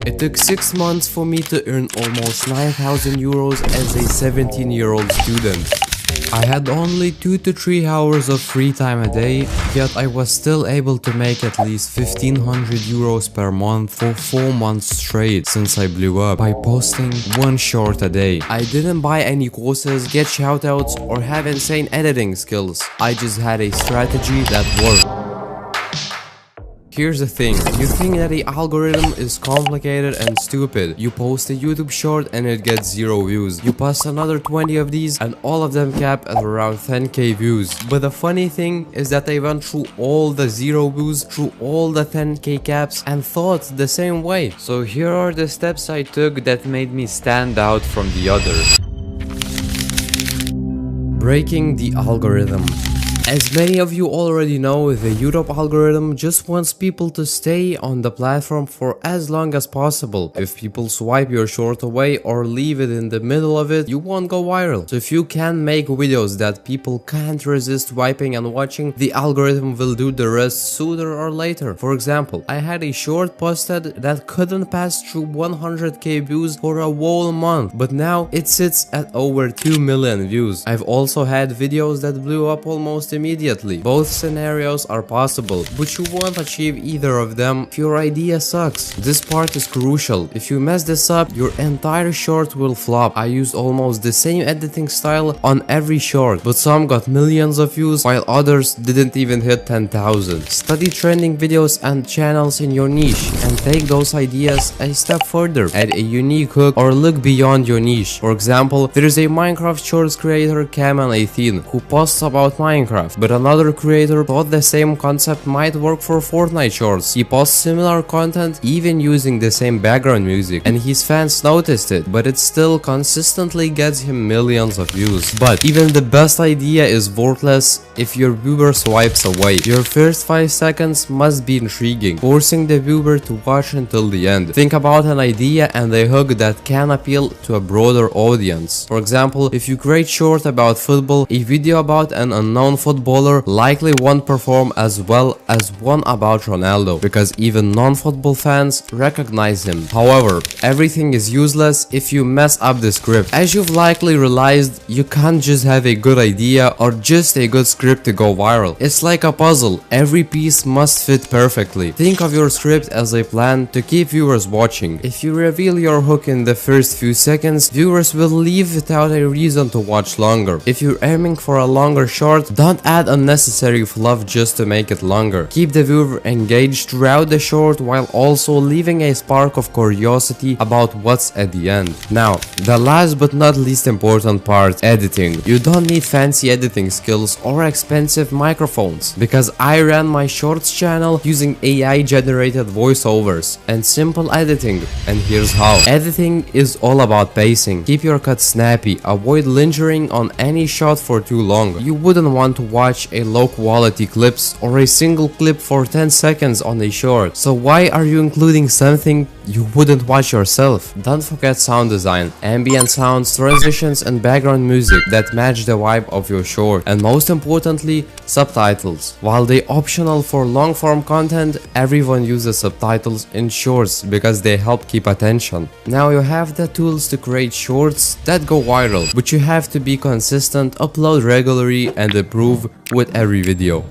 It took 6 months for me to earn almost 9,000 euros as a 17-year-old student. I had only 2 to 3 hours of free time a day, yet I was still able to make at least 1,500 euros per month for 4 months straight since I blew up by posting 1 short a day. I didn't buy any courses, get shoutouts, or have insane editing skills. I just had a strategy that worked. Here's the thing, you think that the algorithm is complicated and stupid. You post a YouTube short and it gets 0 views. You post another 20 of these and all of them cap at around 10k views. But the funny thing is that I went through all the 0 views, through all the 10k caps and thought the same way. So here are the steps I took that made me stand out from the others. Breaking the algorithm. As many of you already know, the YouTube algorithm just wants people to stay on the platform for as long as possible. If people swipe your short away or leave it in the middle of it, you won't go viral. So if you can make videos that people can't resist swiping and watching, the algorithm will do the rest sooner or later. For example, I had a short posted that couldn't pass through 100k views for a whole month, but now it sits at over 2 million views. I've also had videos that blew up almost immediately. Both scenarios are possible, but you won't achieve either of them if your idea sucks. This part is crucial. If you mess this up, your entire short will flop. I used almost the same editing style on every short, but some got millions of views while others didn't even hit 10,000. Study trending videos and channels in your niche and take those ideas a step further. Add a unique hook or look beyond your niche. For example, there is a Minecraft shorts creator, Kaise, who posts about Minecraft. But another creator thought the same concept might work for Fortnite shorts. He posts similar content even using the same background music, and his fans noticed it, but it still consistently gets him millions of views. But even the best idea is worthless if your viewer swipes away. Your first 5 seconds must be intriguing, forcing the viewer to watch until the end. Think about an idea and a hook that can appeal to a broader audience. For example, if you create short about football, a video about an unknown footballer likely won't perform as well as one about Ronaldo, because even non-football fans recognize him. However, everything is useless if you mess up the script. As you've likely realized, you can't just have a good idea or just a good script to go viral. It's like a puzzle. Every piece must fit perfectly. Think of your script as a plan to keep viewers watching. If you reveal your hook in the first few seconds, viewers will leave without a reason to watch longer. If you're aiming for a longer short, don't add unnecessary fluff just to make it longer. Keep the viewer engaged throughout the short while also leaving a spark of curiosity about what's at the end. Now, the last but not least important part, editing. You don't need fancy editing skills or expensive microphones, because I ran my shorts channel using AI generated voiceovers and simple editing, and here's how. Editing is all about pacing. Keep your cut snappy, avoid lingering on any shot for too long. You wouldn't want to watch a low quality clips or a single clip for 10 seconds on a short. So why are you including something you wouldn't watch yourself? Don't forget sound design, ambient sounds, transitions and background music that match the vibe of your short. And most importantly, subtitles. While they're optional for long form content, everyone uses subtitles in shorts because they help keep attention. Now you have the tools to create shorts that go viral, but you have to be consistent, upload regularly and improve with every video.